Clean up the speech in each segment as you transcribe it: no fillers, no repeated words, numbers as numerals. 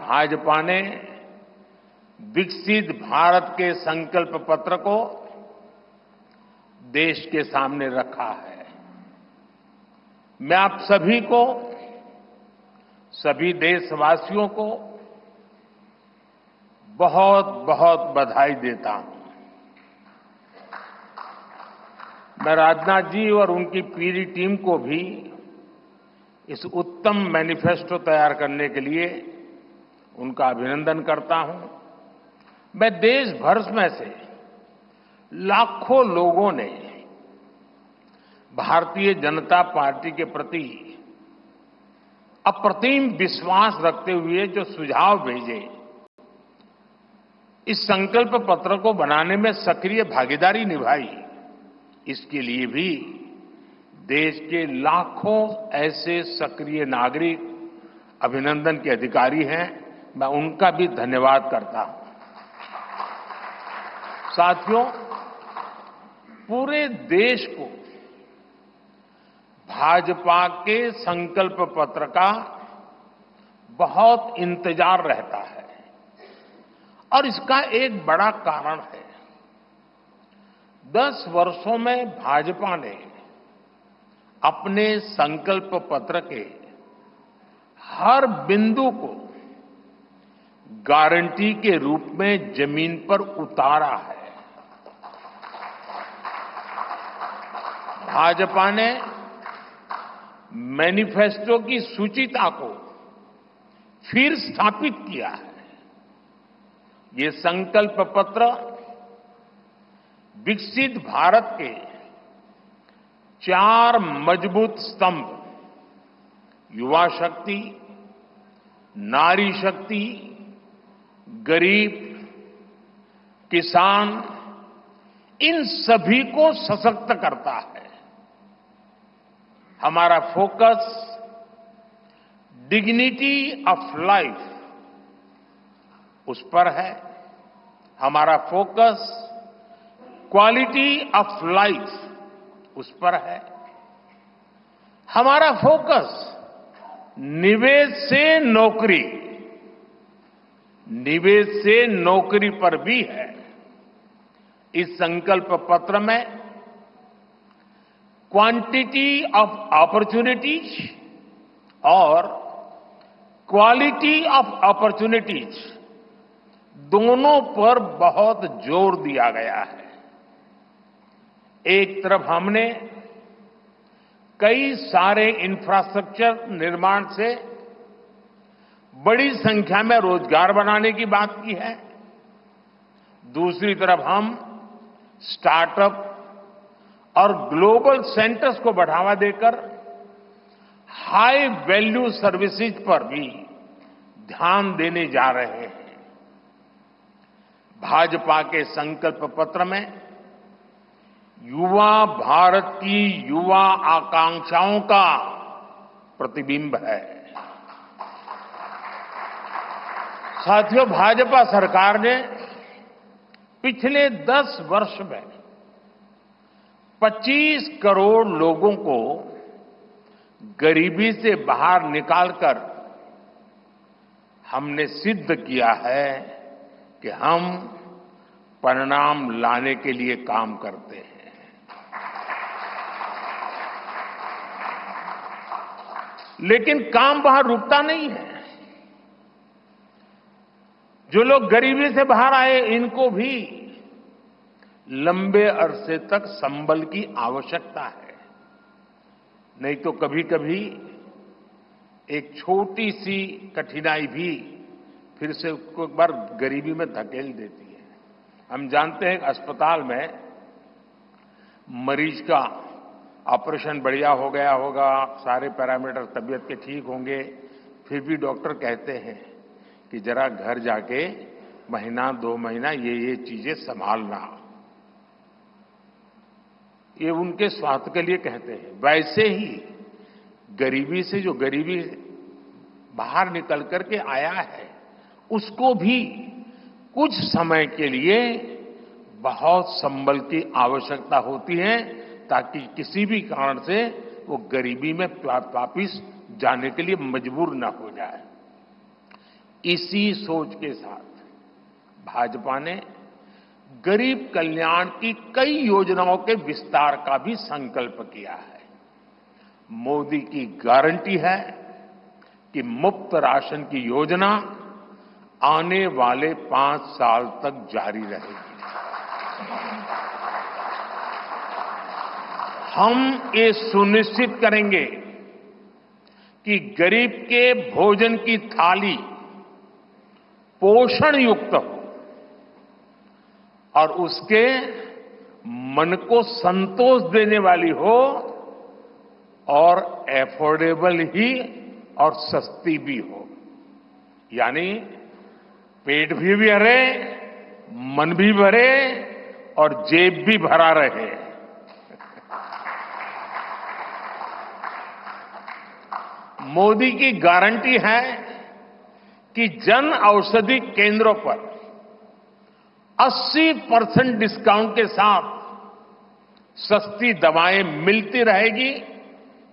भाजपा ने विकसित भारत के संकल्प पत्र को देश के सामने रखा है। मैं आप सभी को, सभी देशवासियों को बहुत बहुत बधाई देता हूं। मैं राजनाथ जी और उनकी पूरी टीम को भी इस उत्तम मैनिफेस्टो तैयार करने के लिए उनका अभिनंदन करता हूं। मैं देश भर में से लाखों लोगों ने भारतीय जनता पार्टी के प्रति अप्रतिम विश्वास रखते हुए जो सुझाव भेजे, इस संकल्प पत्र को बनाने में सक्रिय भागीदारी निभाई, इसके लिए भी देश के लाखों ऐसे सक्रिय नागरिक अभिनंदन के अधिकारी हैं। मैं उनका भी धन्यवाद करता हूं। साथियों, पूरे देश को भाजपा के संकल्प पत्र का बहुत इंतजार रहता है और इसका एक बड़ा कारण है। 10 वर्षों में भाजपा ने अपने संकल्प पत्र के हर बिंदु को गारंटी के रूप में जमीन पर उतारा है। भाजपा ने मैनिफेस्टो की सूचिता को फिर स्थापित किया है। ये संकल्प पत्र विकसित भारत के 4 मजबूत स्तंभ, युवा शक्ति, नारी शक्ति, गरीब, किसान, इन सभी को सशक्त करता है। हमारा फोकस डिग्निटी ऑफ लाइफ उस पर है। हमारा फोकस क्वालिटी ऑफ लाइफ उस पर है। हमारा फोकस निवेश से नौकरी पर भी है। इस संकल्प पत्र में क्वांटिटी ऑफ अपॉर्चुनिटीज और क्वालिटी ऑफ अपॉर्चुनिटीज दोनों पर बहुत जोर दिया गया है। एक तरफ हमने कई सारे इंफ्रास्ट्रक्चर निर्माण से बड़ी संख्या में रोजगार बनाने की बात की है। दूसरी तरफ हम स्टार्टअप और ग्लोबल सेंटर्स को बढ़ावा देकर हाई वैल्यू सर्विसेज पर भी ध्यान देने जा रहे हैं। भाजपा के संकल्प पत्र में युवा भारत की युवा आकांक्षाओं का प्रतिबिंब है। साथियों, भाजपा सरकार ने पिछले 10 वर्ष में 25 करोड़ लोगों को गरीबी से बाहर निकालकर हमने सिद्ध किया है कि हम परिणाम लाने के लिए काम करते हैं। लेकिन काम वहां रुकता नहीं है। जो लोग गरीबी से बाहर आए, इनको भी लंबे अरसे तक संबल की आवश्यकता है। नहीं तो कभी कभी एक छोटी सी कठिनाई भी फिर से उसको एक बार गरीबी में धकेल देती है। हम जानते हैं कि अस्पताल में मरीज का ऑपरेशन बढ़िया हो गया होगा, सारे पैरामीटर तबीयत के ठीक होंगे, फिर भी डॉक्टर कहते हैं कि जरा घर जाके महीना 2 महीना ये चीजें संभालना। ये उनके स्वास्थ्य के लिए कहते हैं। वैसे ही गरीबी से जो गरीबी बाहर निकल करके आया है, उसको भी कुछ समय के लिए बहुत संबल की आवश्यकता होती है, ताकि किसी भी कारण से वो गरीबी में वापिस जाने के लिए मजबूर न हो जाए। इसी सोच के साथ भाजपा ने गरीब कल्याण की कई योजनाओं के विस्तार का भी संकल्प किया है। मोदी की गारंटी है कि मुफ्त राशन की योजना आने वाले 5 साल तक जारी रहेगी। हम ये सुनिश्चित करेंगे कि गरीब के भोजन की थाली पोषण युक्त हो और उसके मन को संतोष देने वाली हो और एफोर्डेबल ही और सस्ती भी हो, यानी पेट भी भरे, मन भी भरे और जेब भी भरा रहे। मोदी की गारंटी है कि जन औषधि केंद्रों पर 80% डिस्काउंट के साथ सस्ती दवाएं मिलती रहेगी।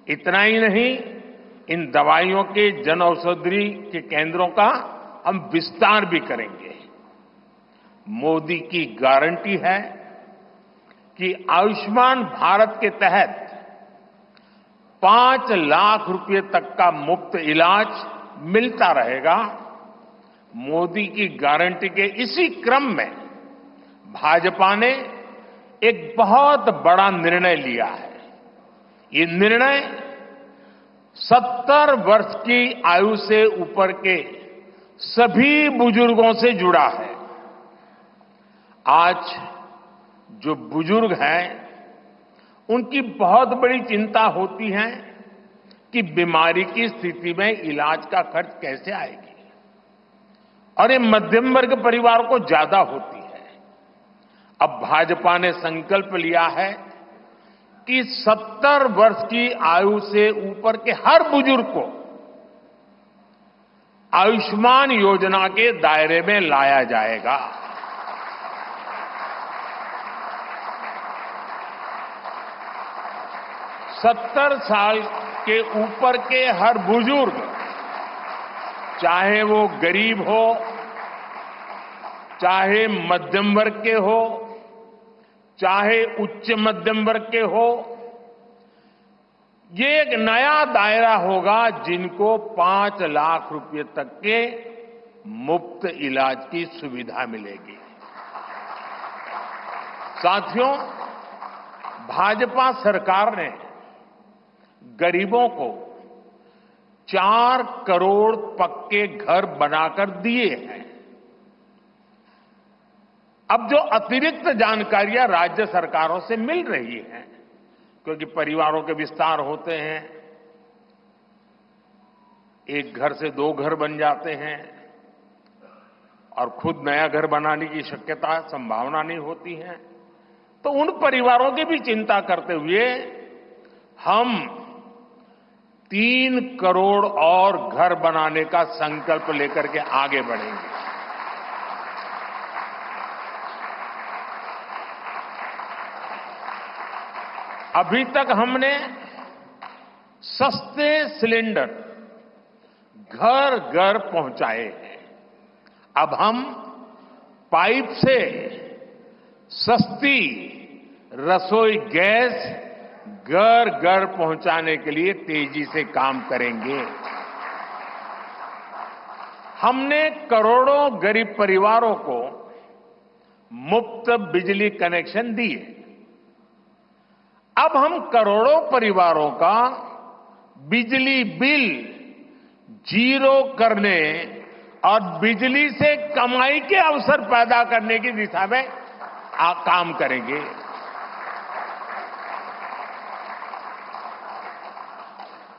इतना ही नहीं, इन दवाइयों के जन औषधि के केंद्रों का हम विस्तार भी करेंगे। मोदी की गारंटी है कि आयुष्मान भारत के तहत 5 लाख रुपए तक का मुफ्त इलाज मिलता रहेगा। मोदी की गारंटी के इसी क्रम में भाजपा ने एक बहुत बड़ा निर्णय लिया है। ये निर्णय 70 वर्ष की आयु से ऊपर के सभी बुजुर्गों से जुड़ा है। आज जो बुजुर्ग हैं, उनकी बहुत बड़ी चिंता होती है कि बीमारी की स्थिति में इलाज का खर्च कैसे आएगी, और ये मध्यम वर्ग परिवार को ज्यादा होती है। अब भाजपा ने संकल्प लिया है कि 70 वर्ष की आयु से ऊपर के हर बुजुर्ग को आयुष्मान योजना के दायरे में लाया जाएगा। सत्तर साल के ऊपर के हर बुजुर्ग, चाहे वो गरीब हो, चाहे मध्यम वर्ग के हो, चाहे उच्च मध्यम वर्ग के हो, ये एक नया दायरा होगा जिनको 5 लाख रुपए तक के मुफ्त इलाज की सुविधा मिलेगी। साथियों, भाजपा सरकार ने गरीबों को 4 करोड़ पक्के घर बनाकर दिए हैं। अब जो अतिरिक्त जानकारियां राज्य सरकारों से मिल रही हैं, क्योंकि परिवारों के विस्तार होते हैं, एक घर से 2 घर बन जाते हैं और खुद नया घर बनाने की शक्यता, संभावना नहीं होती है, तो उन परिवारों की भी चिंता करते हुए हम 3 करोड़ और घर बनाने का संकल्प लेकर के आगे बढ़ेंगे। अभी तक हमने सस्ते सिलेंडर घर घर पहुंचाए हैं। अब हम पाइप से सस्ती रसोई गैस घर घर पहुंचाने के लिए तेजी से काम करेंगे। हमने करोड़ों गरीब परिवारों को मुफ्त बिजली कनेक्शन दिए। अब हम करोड़ों परिवारों का बिजली बिल जीरो करने और बिजली से कमाई के अवसर पैदा करने की दिशा में काम करेंगे।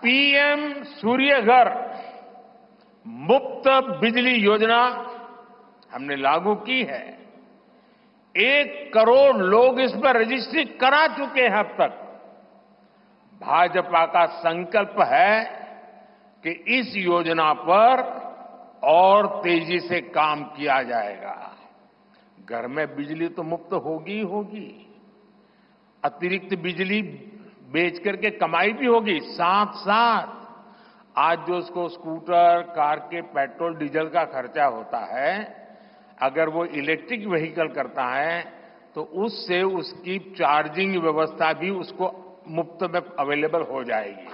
पीएम सूर्य घर मुफ्त बिजली योजना हमने लागू की है। 1 करोड़ लोग इस पर रजिस्ट्री करा चुके हैं अब तक। भाजपा का संकल्प है कि इस योजना पर और तेजी से काम किया जाएगा। घर में बिजली तो मुफ्त होगी ही होगी, अतिरिक्त बिजली बेच करके कमाई भी होगी, साथ साथ आज जो उसको स्कूटर, कार के पेट्रोल डीजल का खर्चा होता है, अगर वो इलेक्ट्रिक व्हीकल करता है तो उससे उसकी चार्जिंग व्यवस्था भी उसको मुफ्त में अवेलेबल हो जाएगी,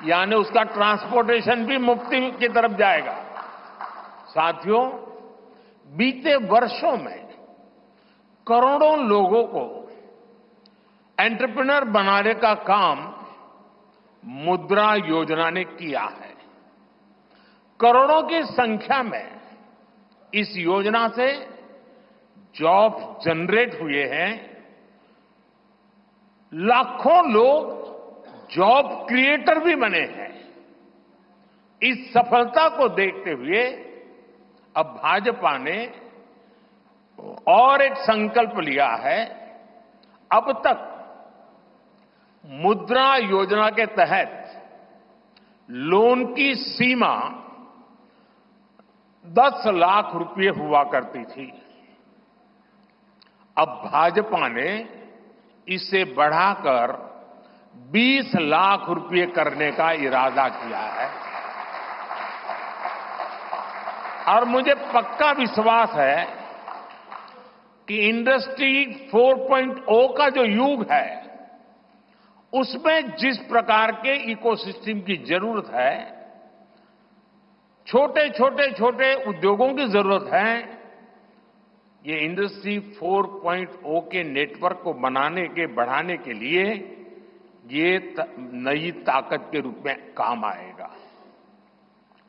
यानी उसका ट्रांसपोर्टेशन भी मुफ्ती की तरफ जाएगा। साथियों, बीते वर्षों में करोड़ों लोगों को एंटरप्रेन्योर बनाने का काम मुद्रा योजना ने किया है। करोड़ों की संख्या में इस योजना से जॉब जनरेट हुए हैं। लाखों लोग जॉब क्रिएटर भी बने हैं। इस सफलता को देखते हुए अब भाजपा ने और एक संकल्प लिया है। अब तक मुद्रा योजना के तहत लोन की सीमा 10 लाख रुपए हुआ करती थी। अब भाजपा ने इसे बढ़ाकर 20 लाख रुपए करने का इरादा किया है और मुझे पक्का विश्वास है कि इंडस्ट्री 4.0 का जो युग है, उसमें जिस प्रकार के इकोसिस्टम की जरूरत है, छोटे उद्योगों की जरूरत है, ये इंडस्ट्री 4.0 के नेटवर्क को बढ़ाने के लिए ये नई ताकत के रूप में काम आएगा।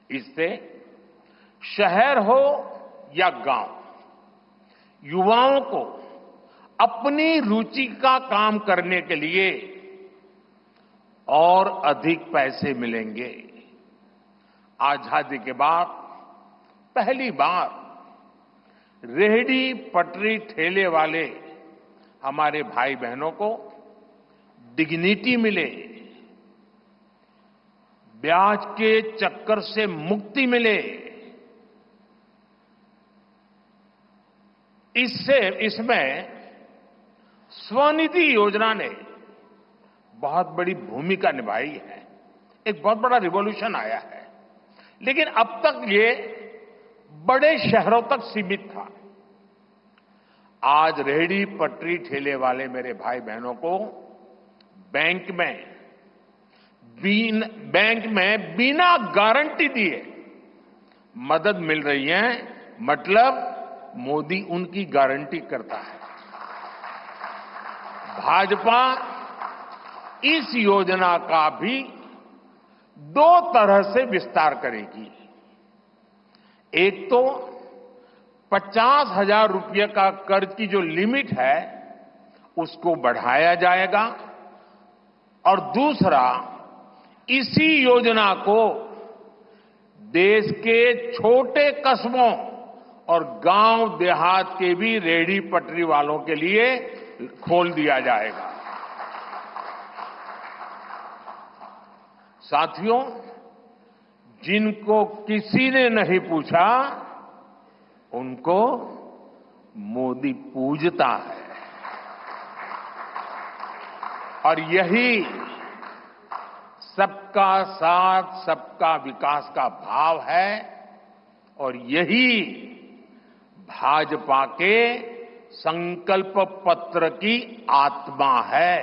इससे शहर हो या गांव, युवाओं को अपनी रुचि का काम करने के लिए और अधिक पैसे मिलेंगे। आजादी के बाद पहली बार रेहड़ी पटरी ठेले वाले हमारे भाई बहनों को डिग्निटी मिले, ब्याज के चक्कर से मुक्ति मिले। इसमें स्वनिधि योजना ने बहुत बड़ी भूमिका निभाई है। एक बहुत बड़ा रिवॉल्यूशन आया है, लेकिन अब तक ये बड़े शहरों तक सीमित था। आज रेहड़ी पटरी ठेले वाले मेरे भाई बहनों को बैंक में बिना गारंटी दिए मदद मिल रही है। मतलब मोदी उनकी गारंटी करता है। भाजपा इस योजना का भी 2 तरह से विस्तार करेगी। एक तो 50,000 रुपये का कर्ज की जो लिमिट है उसको बढ़ाया जाएगा और दूसरा, इसी योजना को देश के छोटे कस्बों और गांव देहात के भी रेहड़ी पटरी वालों के लिए खोल दिया जाएगा। साथियों, जिनको किसी ने नहीं पूछा उनको मोदी पूजता है और यही सबका साथ सबका विकास का भाव है और यही भाजपा के संकल्प पत्र की आत्मा है।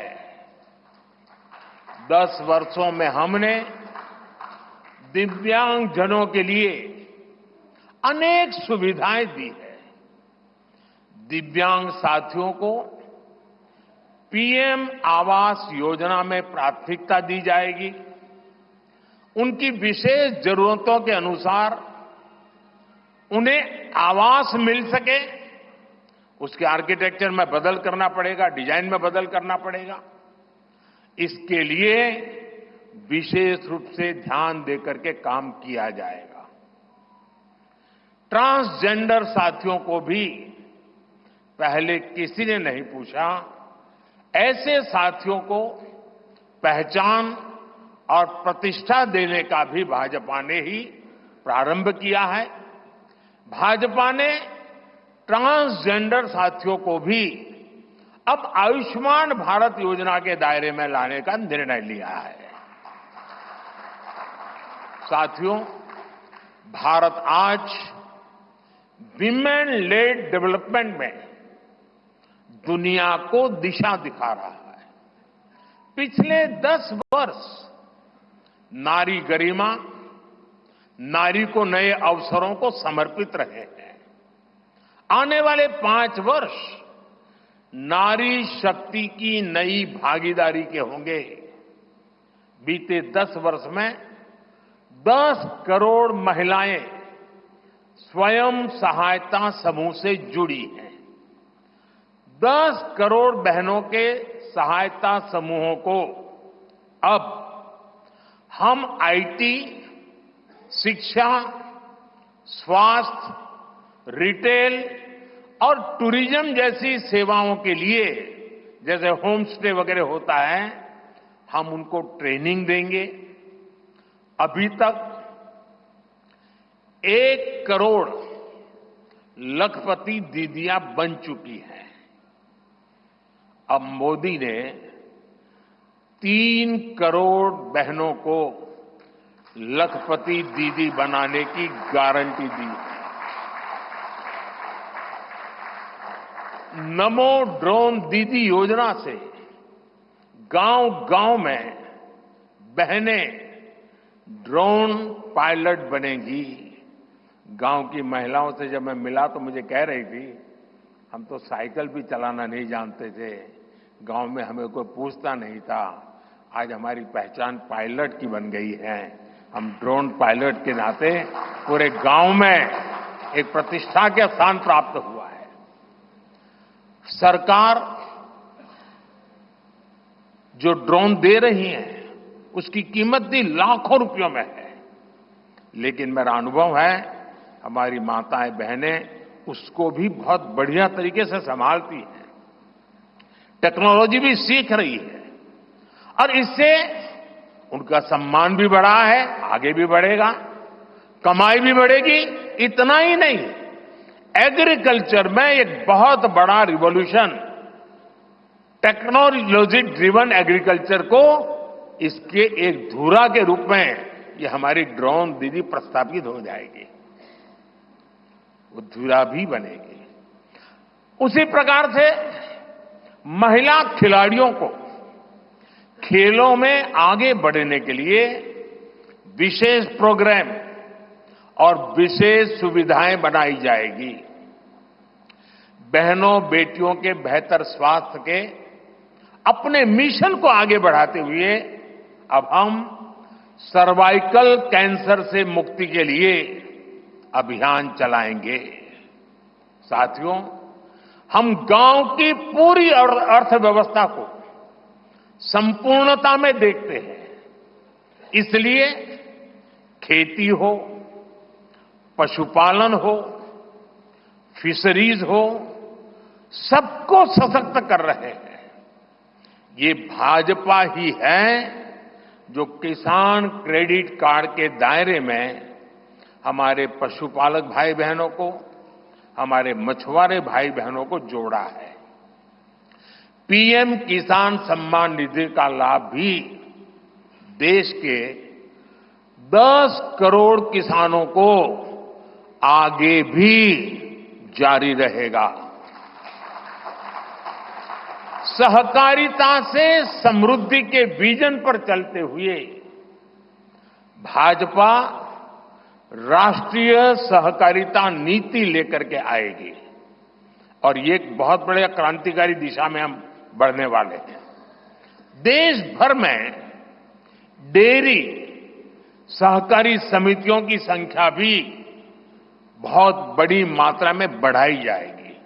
10 वर्षों में हमने दिव्यांगजनों के लिए अनेक सुविधाएं दी है। दिव्यांग साथियों को पीएम आवास योजना में प्राथमिकता दी जाएगी। उनकी विशेष जरूरतों के अनुसार उन्हें आवास मिल सके, उसके आर्किटेक्चर में बदल करना पड़ेगा, डिजाइन में बदल करना पड़ेगा। इसके लिए विशेष रूप से ध्यान देकर के काम किया जाएगा। ट्रांसजेंडर साथियों को भी पहले किसी ने नहीं पूछा। ऐसे साथियों को पहचान और प्रतिष्ठा देने का भी भाजपा ने ही प्रारंभ किया है। भाजपा ने ट्रांसजेंडर साथियों को भी अब आयुष्मान भारत योजना के दायरे में लाने का निर्णय लिया है। साथियों, भारत आज विमेन लेड डेवलपमेंट में दुनिया को दिशा दिखा रहा है। पिछले 10 वर्ष नारी गरिमा, नारी को नए अवसरों को समर्पित रहे हैं। आने वाले 5 वर्ष नारी शक्ति की नई भागीदारी के होंगे। बीते 10 वर्ष में 10 करोड़ महिलाएं स्वयं सहायता समूह से जुड़ी हैं। 10 करोड़ बहनों के सहायता समूहों को अब हम आईटी, शिक्षा, स्वास्थ्य, रिटेल और टूरिज्म जैसी सेवाओं के लिए, जैसे होम स्टे वगैरह होता है, हम उनको ट्रेनिंग देंगे। अभी तक 1 करोड़ लखपति दीदियां बन चुकी हैं। अब मोदी ने 3 करोड़ बहनों को लखपति दीदी बनाने की गारंटी दी है। नमो ड्रोन दीदी योजना से गांव-गांव में बहनें ड्रोन पायलट बनेंगी। गांव की महिलाओं से जब मैं मिला तो मुझे कह रही थी, हम तो साइकिल भी चलाना नहीं जानते थे, गांव में हमें कोई पूछता नहीं था। आज हमारी पहचान पायलट की बन गई है। हम ड्रोन पायलट के नाते पूरे गांव में एक प्रतिष्ठा का स्थान प्राप्त हुआ है। सरकार जो ड्रोन दे रही है उसकी कीमत भी लाखों रुपयों में है, लेकिन मेरा अनुभव है हमारी माताएं बहनें उसको भी बहुत बढ़िया तरीके से संभालती हैं, टेक्नोलॉजी भी सीख रही है और इससे उनका सम्मान भी बढ़ा है, आगे भी बढ़ेगा, कमाई भी बढ़ेगी। इतना ही नहीं, एग्रीकल्चर में एक बहुत बड़ा रिवॉल्यूशन, टेक्नोलॉजी ड्रिवन एग्रीकल्चर को इसके एक धुरा के रूप में ये हमारी ड्रोन दीदी प्रस्थापित हो जाएगी, वो धुरा भी बनेगी। उसी प्रकार से महिला खिलाड़ियों को खेलों में आगे बढ़ने के लिए विशेष प्रोग्राम और विशेष सुविधाएं बनाई जाएगी। बहनों बेटियों के बेहतर स्वास्थ्य के अपने मिशन को आगे बढ़ाते हुए अब हम सर्वाइकल कैंसर से मुक्ति के लिए अभियान चलाएंगे। साथियों, हम गांव की पूरी अर्थव्यवस्था को संपूर्णता में देखते हैं, इसलिए खेती हो, पशुपालन हो, फिशरीज हो, सबको सशक्त कर रहे हैं। ये भाजपा ही है जो किसान क्रेडिट कार्ड के दायरे में हमारे पशुपालक भाई बहनों को, हमारे मछुआरे भाई बहनों को जोड़ा है। पीएम किसान सम्मान निधि का लाभ भी देश के 10 करोड़ किसानों को आगे भी जारी रहेगा। सहकारिता से समृद्धि के विजन पर चलते हुए भाजपा राष्ट्रीय सहकारिता नीति लेकर के आएगी और ये एक बहुत बड़े क्रांतिकारी दिशा में हम बढ़ने वाले हैं। देश भर में डेयरी सहकारी समितियों की संख्या भी बहुत बड़ी मात्रा में बढ़ाई जाएगी।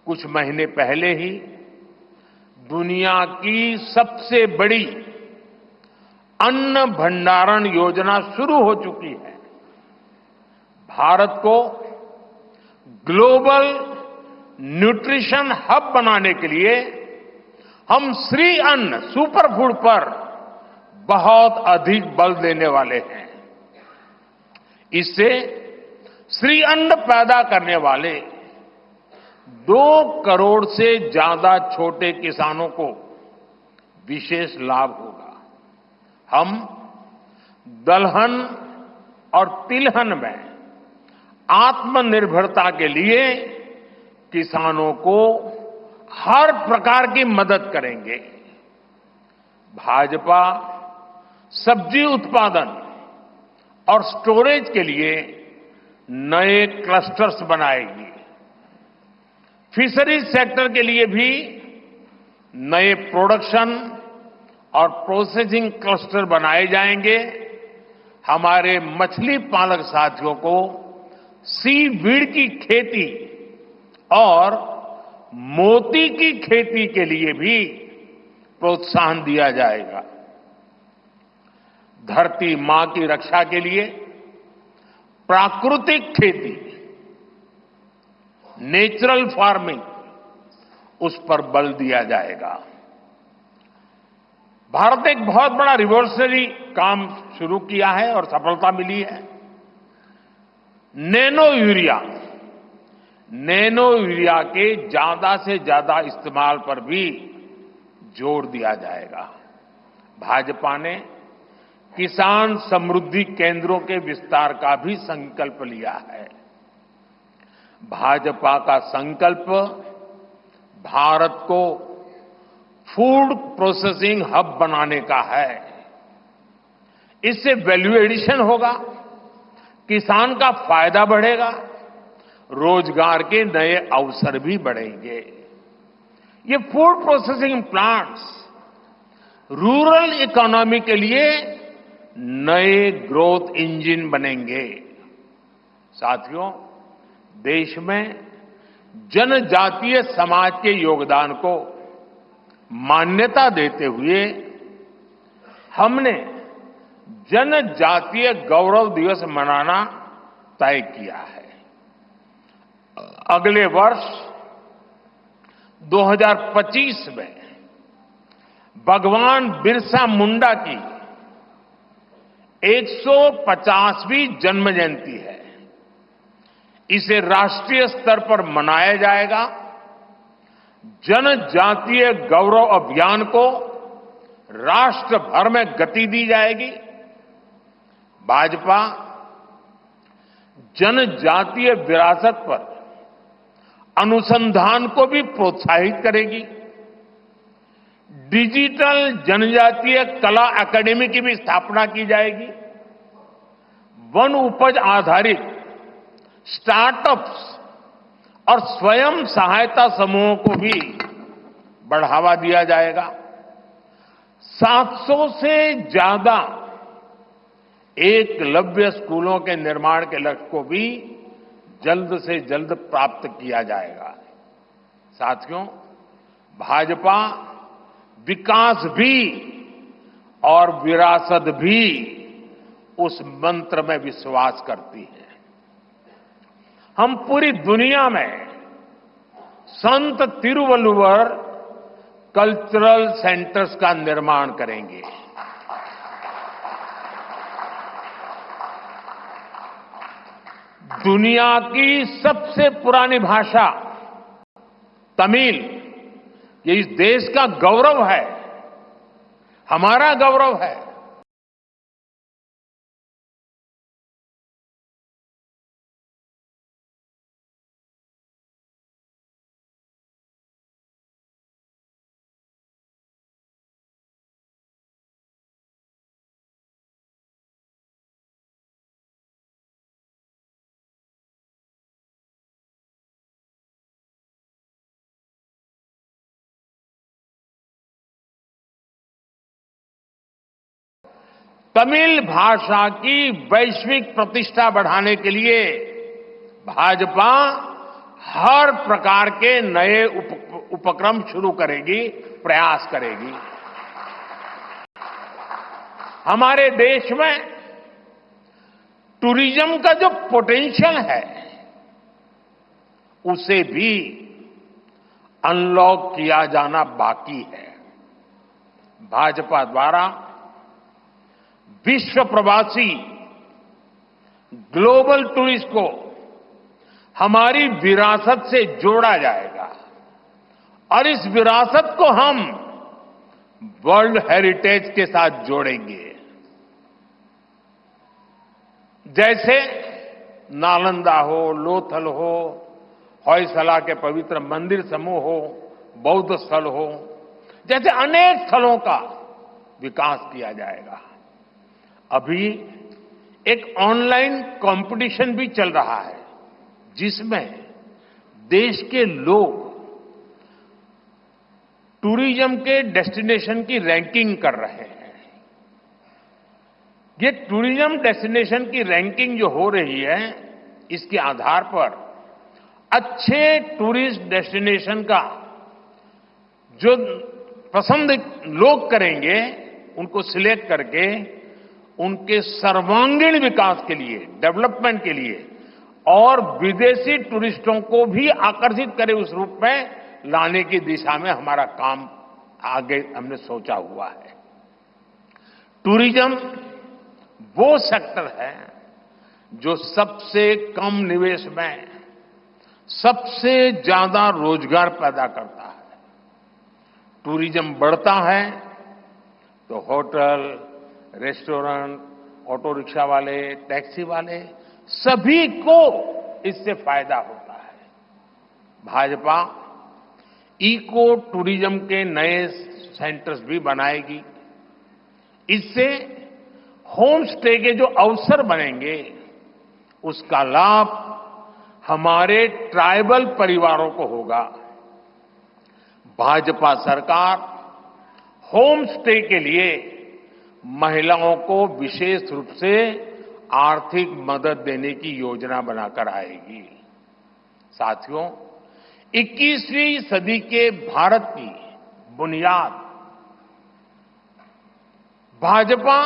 कुछ महीने पहले ही दुनिया की सबसे बड़ी अन्न भंडारण योजना शुरू हो चुकी है। भारत को ग्लोबल न्यूट्रिशन हब बनाने के लिए हम श्री अन्न सुपर फूड पर बहुत अधिक बल देने वाले हैं। इससे श्री अन्न पैदा करने वाले 2 करोड़ से ज्यादा छोटे किसानों को विशेष लाभ होगा। हम दलहन और तिलहन में आत्मनिर्भरता के लिए किसानों को हर प्रकार की मदद करेंगे। भाजपा सब्जी उत्पादन और स्टोरेज के लिए नए क्लस्टर्स बनाएगी। फिशरीज सेक्टर के लिए भी नए प्रोडक्शन और प्रोसेसिंग क्लस्टर बनाए जाएंगे। हमारे मछली पालक साथियों को सीवीड की खेती और मोती की खेती के लिए भी प्रोत्साहन दिया जाएगा। धरती मां की रक्षा के लिए प्राकृतिक खेती, नेचुरल फार्मिंग, उस पर बल दिया जाएगा। भारत ने एक बहुत बड़ा रिवॉल्यूशनरी काम शुरू किया है और सफलता मिली है। नैनो यूरिया के ज्यादा से ज्यादा इस्तेमाल पर भी जोर दिया जाएगा। भाजपा ने किसान समृद्धि केंद्रों के विस्तार का भी संकल्प लिया है। भाजपा का संकल्प भारत को फूड प्रोसेसिंग हब बनाने का है। इससे वैल्यू एडिशन होगा, किसान का फायदा बढ़ेगा, रोजगार के नए अवसर भी बढ़ेंगे। ये food processing plants rural economy के लिए नए ग्रोथ इंजन बनेंगे। साथियों, देश में जनजातीय समाज के योगदान को मान्यता देते हुए हमने जनजातीय गौरव दिवस मनाना तय किया है। अगले वर्ष 2025 में भगवान बिरसा मुंडा की 150वीं जन्म जयंती है। इसे राष्ट्रीय स्तर पर मनाया जाएगा। जनजातीय गौरव अभियान को राष्ट्र भर में गति दी जाएगी। भाजपा जनजातीय विरासत पर अनुसंधान को भी प्रोत्साहित करेगी। डिजिटल जनजातीय कला अकादमी की भी स्थापना की जाएगी। वन उपज आधारित स्टार्टअप्स और स्वयं सहायता समूहों को भी बढ़ावा दिया जाएगा। 700 से ज्यादा एकलव्य स्कूलों के निर्माण के लक्ष्य को भी जल्द से जल्द प्राप्त किया जाएगा। साथियों, भाजपा विकास भी और विरासत भी उस मंत्र में विश्वास करती है। हम पूरी दुनिया में संत तिरुवल्लुवर कल्चरल सेंटर्स का निर्माण करेंगे। दुनिया की सबसे पुरानी भाषा तमिल, ये इस देश का गौरव है, हमारा गौरव है। तमिल भाषा की वैश्विक प्रतिष्ठा बढ़ाने के लिए भाजपा हर प्रकार के नए उपक्रम शुरू करेगी, प्रयास करेगी। हमारे देश में टूरिज्म का जो पोटेंशियल है, उसे भी अनलॉक किया जाना बाकी है। भाजपा द्वारा विश्व प्रवासी ग्लोबल टूरिस्ट को हमारी विरासत से जोड़ा जाएगा और इस विरासत को हम वर्ल्ड हेरिटेज के साथ जोड़ेंगे। जैसे नालंदा हो, लोथल हो, होयसला के पवित्र मंदिर समूह हो, बौद्ध स्थल हो, जैसे अनेक स्थलों का विकास किया जाएगा। अभी एक ऑनलाइन कंपटीशन भी चल रहा है जिसमें देश के लोग टूरिज्म के डेस्टिनेशन की रैंकिंग कर रहे हैं। ये टूरिज्म डेस्टिनेशन की रैंकिंग जो हो रही है, इसके आधार पर अच्छे टूरिस्ट डेस्टिनेशन का जो पसंद लोग करेंगे, उनको सिलेक्ट करके उनके सर्वांगीण विकास के लिए, डेवलपमेंट के लिए और विदेशी टूरिस्टों को भी आकर्षित करे उस रूप में लाने की दिशा में हमारा काम आगे हमने सोचा हुआ है। टूरिज्म वो सेक्टर है जो सबसे कम निवेश में सबसे ज्यादा रोजगार पैदा करता है। टूरिज्म बढ़ता है तो होटल, रेस्टोरेंट, ऑटो रिक्शा वाले, टैक्सी वाले सभी को इससे फायदा होता है। भाजपा इको टूरिज्म के नए सेंटर्स भी बनाएगी। इससे होम स्टे के जो अवसर बनेंगे, उसका लाभ हमारे ट्राइबल परिवारों को होगा। भाजपा सरकार होम स्टे के लिए महिलाओं को विशेष रूप से आर्थिक मदद देने की योजना बनाकर आएगी। साथियों, 21वीं सदी के भारत की बुनियाद भाजपा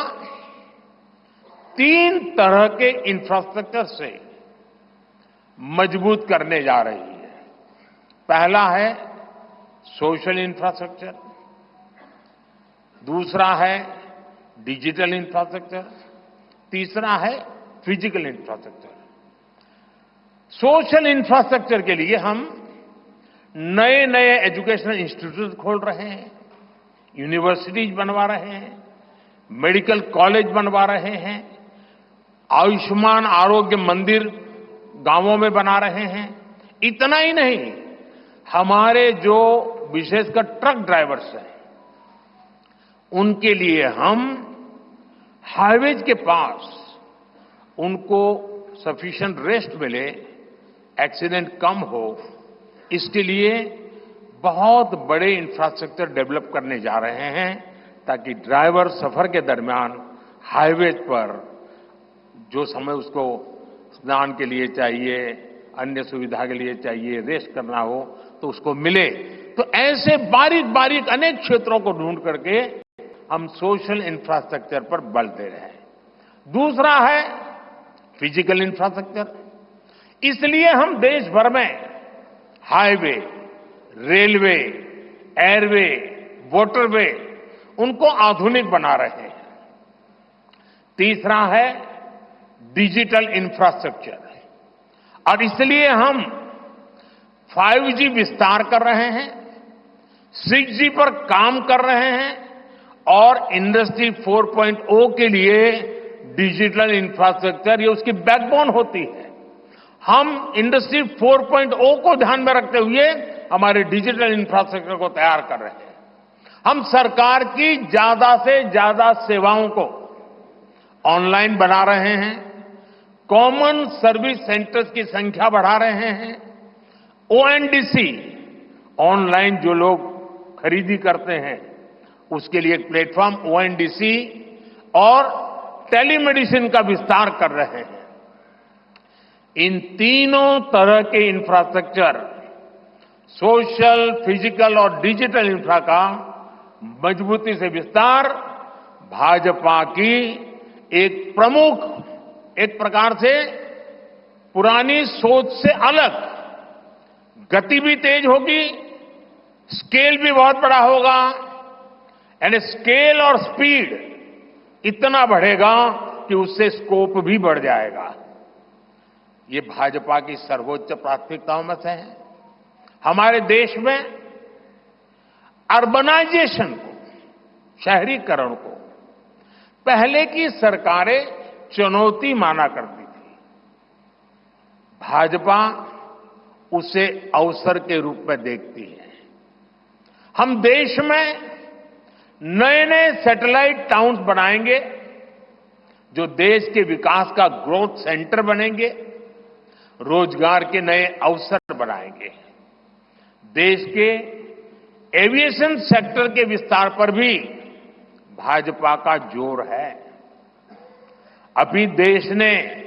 3 तरह के इंफ्रास्ट्रक्चर से मजबूत करने जा रही है। पहला है सोशल इंफ्रास्ट्रक्चर, दूसरा है डिजिटल इंफ्रास्ट्रक्चर, तीसरा है फिजिकल इंफ्रास्ट्रक्चर। सोशल इंफ्रास्ट्रक्चर के लिए हम नए नए एजुकेशनल इंस्टीट्यूट खोल रहे हैं, यूनिवर्सिटीज बनवा रहे हैं, मेडिकल कॉलेज बनवा रहे हैं, आयुष्मान आरोग्य मंदिर गांवों में बना रहे हैं। इतना ही नहीं, हमारे जो विशेषकर ट्रक ड्राइवर्स हैं, उनके लिए हम हाईवेज के पास उनको सफिशिएंट रेस्ट मिले, एक्सीडेंट कम हो, इसके लिए बहुत बड़े इंफ्रास्ट्रक्चर डेवलप करने जा रहे हैं, ताकि ड्राइवर सफर के दरमियान हाईवेज पर जो समय उसको स्नान के लिए चाहिए, अन्य सुविधा के लिए चाहिए, रेस्ट करना हो, तो उसको मिले। तो ऐसे बारीक बारीक अनेक क्षेत्रों को ढूंढ करके हम सोशल इंफ्रास्ट्रक्चर पर बल दे रहे हैं। दूसरा है फिजिकल इंफ्रास्ट्रक्चर। इसलिए हम देश भर में हाईवे, रेलवे, एयरवे, वाटरवे उनको आधुनिक बना रहे हैं। तीसरा है डिजिटल इंफ्रास्ट्रक्चर, और इसलिए हम 5G विस्तार कर रहे हैं, 6G पर काम कर रहे हैं और इंडस्ट्री 4.0 के लिए डिजिटल इंफ्रास्ट्रक्चर ये उसकी बैकबोन होती है। हम इंडस्ट्री 4.0 को ध्यान में रखते हुए हमारे डिजिटल इंफ्रास्ट्रक्चर को तैयार कर रहे हैं। हम सरकार की ज्यादा से ज्यादा सेवाओं को ऑनलाइन बना रहे हैं, कॉमन सर्विस सेंटर्स की संख्या बढ़ा रहे हैं, ONDC ऑनलाइन जो लोग खरीदी करते हैं उसके लिए एक प्लेटफॉर्म ONDC और टेलीमेडिसिन का विस्तार कर रहे हैं। इन तीनों तरह के इंफ्रास्ट्रक्चर, सोशल, फिजिकल और डिजिटल इंफ्रा का मजबूती से विस्तार भाजपा की एक प्रमुख, एक प्रकार से पुरानी सोच से अलग, गति भी तेज होगी, स्केल भी बहुत बड़ा होगा, यानी स्केल और स्पीड इतना बढ़ेगा कि उससे स्कोप भी बढ़ जाएगा। ये भाजपा की सर्वोच्च प्राथमिकताओं में से है। हमारे देश में अर्बनाइजेशन को, शहरीकरण को पहले की सरकारें चुनौती माना करती थी। भाजपा उसे अवसर के रूप में देखती है। हम देश में नए नए सैटेलाइट टाउन्स बनाएंगे जो देश के विकास का ग्रोथ सेंटर बनेंगे, रोजगार के नए अवसर बनाएंगे। देश के एविएशन सेक्टर के विस्तार पर भी भाजपा का जोर है। अभी देश ने,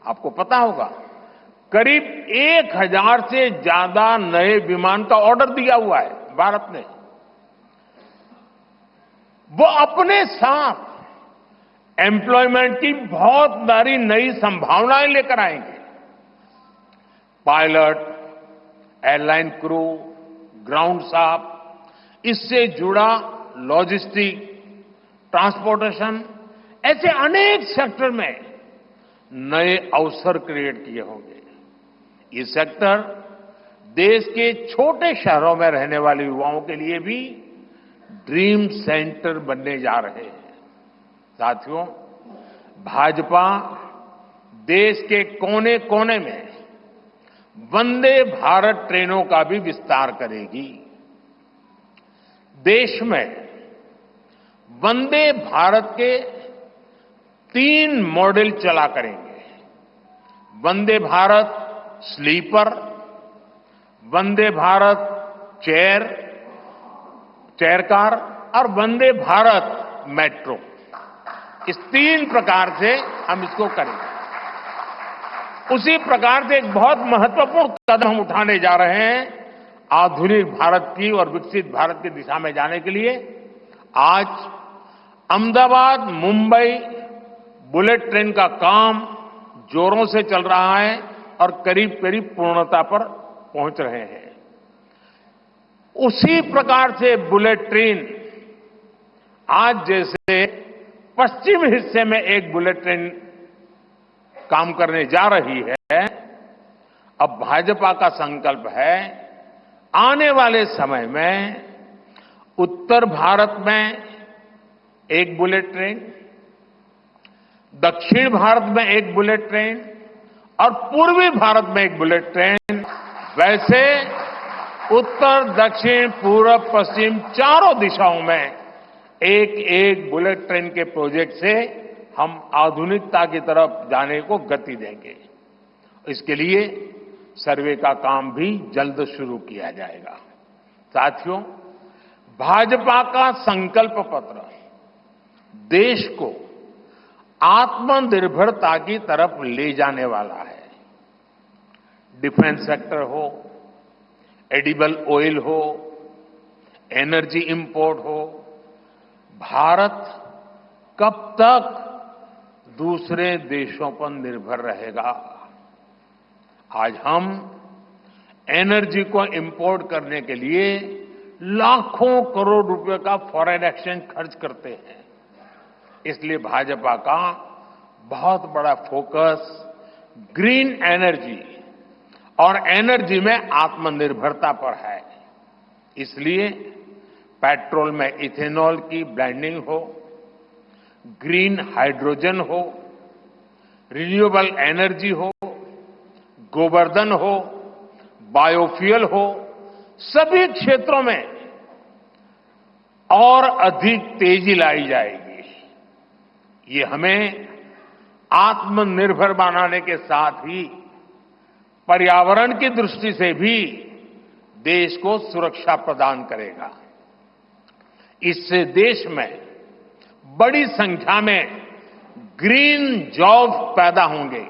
आपको पता होगा, करीब 1000 से ज्यादा नए विमान का ऑर्डर दिया हुआ है भारत ने। वो अपने साथ एम्प्लॉयमेंट की बहुत सारी नई संभावनाएं लेकर आएंगे। Pilot, airline crew, ground staff, इससे जुड़ा लॉजिस्टिक, ट्रांसपोर्टेशन, ऐसे अनेक सेक्टर में नए अवसर क्रिएट किए होंगे। ये सेक्टर देश के छोटे शहरों में रहने वाले युवाओं के लिए भी ड्रीम सेंटर बनने जा रहे हैं। साथियों, भाजपा देश के कोने कोने में वंदे भारत ट्रेनों का भी विस्तार करेगी। देश में वंदे भारत के 3 मॉडल चला करेंगे। Vande Bharat sleeper, Vande Bharat chair car और वंदे भारत मेट्रो। इस 3 प्रकार से हम इसको करेंगे। उसी प्रकार से एक बहुत महत्वपूर्ण कदम हम उठाने जा रहे हैं आधुनिक भारत की और विकसित भारत की दिशा में जाने के लिए। आज अहमदाबाद मुंबई बुलेट ट्रेन का काम जोरों से चल रहा है और करीब करीब पूर्णता पर पहुंच रहे हैं। उसी प्रकार से बुलेट ट्रेन आज जैसे पश्चिम हिस्से में एक बुलेट ट्रेन काम करने जा रही है, अब भाजपा का संकल्प है आने वाले समय में उत्तर भारत में एक बुलेट ट्रेन, दक्षिण भारत में एक बुलेट ट्रेन और पूर्वी भारत में एक बुलेट ट्रेन, वैसे उत्तर, दक्षिण, पूर्व, पश्चिम चारों दिशाओं में एक एक बुलेट ट्रेन के प्रोजेक्ट से हम आधुनिकता की तरफ जाने को गति देंगे। इसके लिए सर्वे का काम भी जल्द शुरू किया जाएगा। साथियों, भाजपा का संकल्प पत्र देश को आत्मनिर्भरता की तरफ ले जाने वाला है। डिफेंस सेक्टर हो, एडिबल ऑयल हो, एनर्जी इंपोर्ट हो, भारत कब तक दूसरे देशों पर निर्भर रहेगा? आज हम एनर्जी को इंपोर्ट करने के लिए लाखों करोड़ रुपए का फॉरेन एक्सचेंज खर्च करते हैं। इसलिए भाजपा का बहुत बड़ा फोकस ग्रीन एनर्जी और एनर्जी में आत्मनिर्भरता पर है। इसलिए पेट्रोल में इथेनॉल की ब्लेंडिंग हो, ग्रीन हाइड्रोजन हो, रिन्यूएबल एनर्जी हो, गोवर्धन हो, बायोफ्यूल हो, सभी क्षेत्रों में और अधिक तेजी लाई जाएगी। ये हमें आत्मनिर्भर बनाने के साथ ही पर्यावरण की दृष्टि से भी देश को सुरक्षा प्रदान करेगा। इससे देश में बड़ी संख्या में ग्रीन जॉब पैदा होंगे।